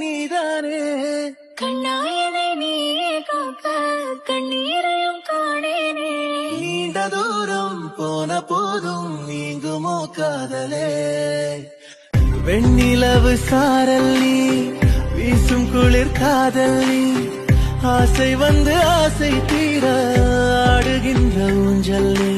நீதானே கண்ணாயனை நீயே காக்க கண்ணீரையும் காணேனே நீண்ட தூரம் போன போதும் நீங்குமோ காதலே வெண்ணிலவு சாரல் நீ வீசும் குளிர் காதல் நீ ஆசை வந்து ஆசை தீர ஆடுகின்ற ஊஞ்சல் நீ